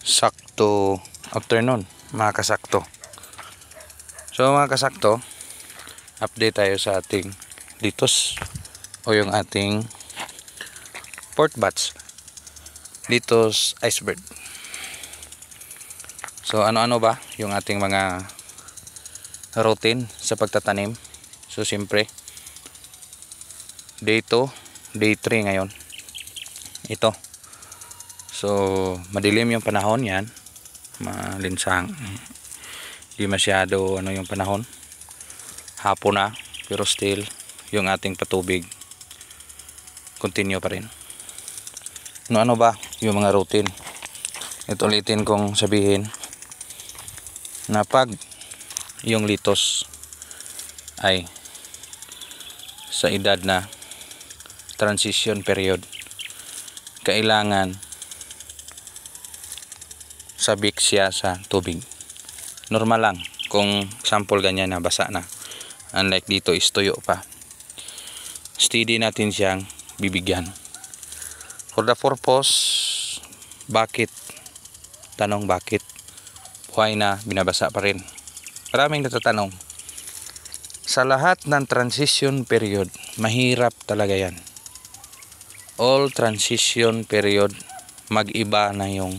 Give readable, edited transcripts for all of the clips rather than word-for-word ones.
Sakto afternoon mga kasakto. So mga kasakto, update tayo sa ating litos o yung ating port batch litos iceberg. So ano-ano ba yung ating mga routine sa pagtatanim? So siyempre day 2, day 3 ngayon ito. So madilim yung panahon, yan malinsang, di masyado yung panahon, hapon na, pero still yung ating patubig continue pa rin. Ano ba yung mga routine? Ito ulitin kong sabihin na pag yung litos ay sa edad na transition period, kailangan sabik siya sa tubig. Normal lang kung sample ganyan na basa na, unlike dito is tuyo pa. Steady natin siyang bibigyan for the purpose. Bakit? Tanong bakit buhay na binabasa pa rin? Maraming natatanong. Sa lahat ng transition period, mahirap talaga yan. All transition period, mag-iba na yung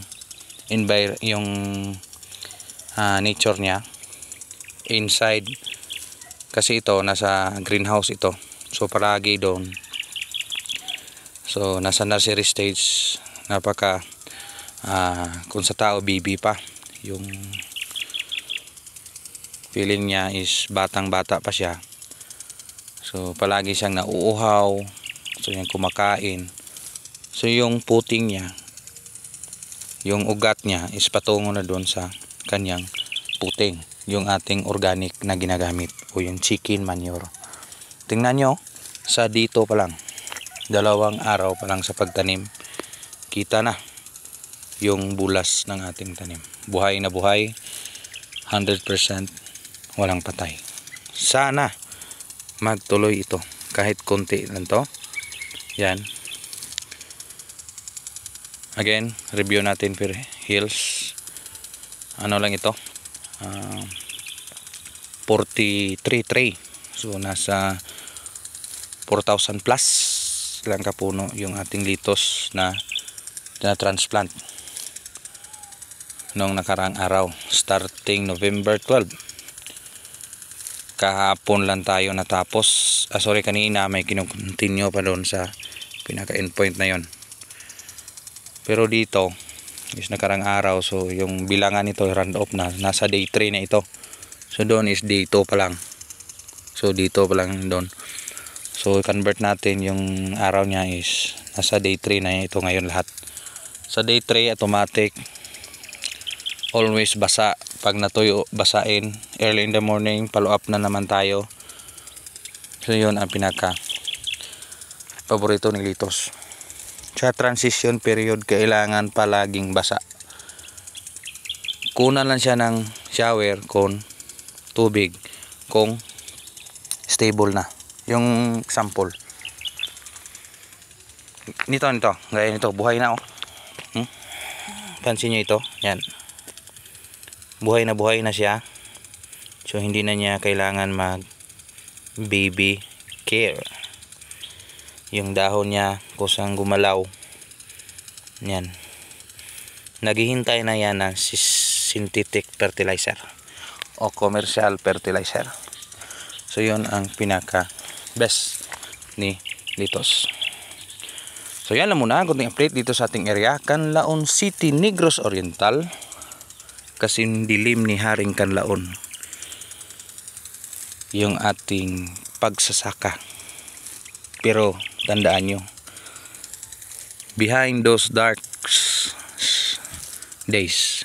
nature niya inside, kasi ito nasa greenhouse ito, so palagi doon. So nasa nursery stage, napaka kung sa tao baby pa, yung feeling niya is batang bata pa siya. So palagi siyang nauuhaw, so yung kumakain, so yung puting niya, yung ugat niya is patungo na doon sa kanyang puting, yung ating organic na ginagamit o yung chicken manure. Tingnan nyo, sa dito pa lang, 2 araw pa lang sa pagtanim, kita na yung bulas ng ating tanim. Buhay na buhay, 100%, walang patay. Sana magtuloy ito, kahit konti lang to. Yan. Again, review natin per hills. Ano lang ito? 43 tray. So nasa 4,000 plus lang kapuno yung ating litos na transplant noong nakaraang araw, starting November 12. Kahapon lang tayo natapos. Kanina may kinukontinue pa doon sa pinaka endpoint na yon. Pero dito is nakarang araw, so yung bilangan nito round off na, nasa day 3 na ito. So doon is day 2 pa lang. So dito pa lang doon. So convert natin yung araw niya is nasa day 3 na ito ngayon lahat. Sa day 3 automatic, always basa. Pag natuyo, basain. Early in the morning, follow up na naman tayo. So yun ang pinaka paborito ng litos. Sa transition period, kailangan palaging basa. Kunan lang siya ng shower kung tubig, kung stable na yung sample. Nito, gaya nito, buhay na Pansin nyo ito, yan. Buhay na siya. So hindi na niya kailangan mag baby care. Yung dahon niya kusang gumalaw, yan, naghihintay na yan ng synthetic fertilizer o commercial fertilizer. So yun ang pinaka best ni litos. So yan lang muna, kunting update dito sa ating area, Canlaon City, Negros Oriental. Kasing dilim ni Haring Canlaon yung ating pagsasaka. Pero tandaan nyo, behind those dark days,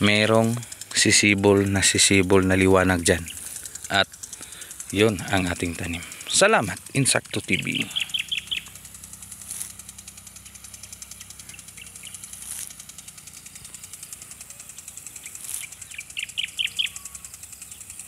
merong sisibol na liwanag dyan. At yun ang ating tanim. Salamat, Insakto TV.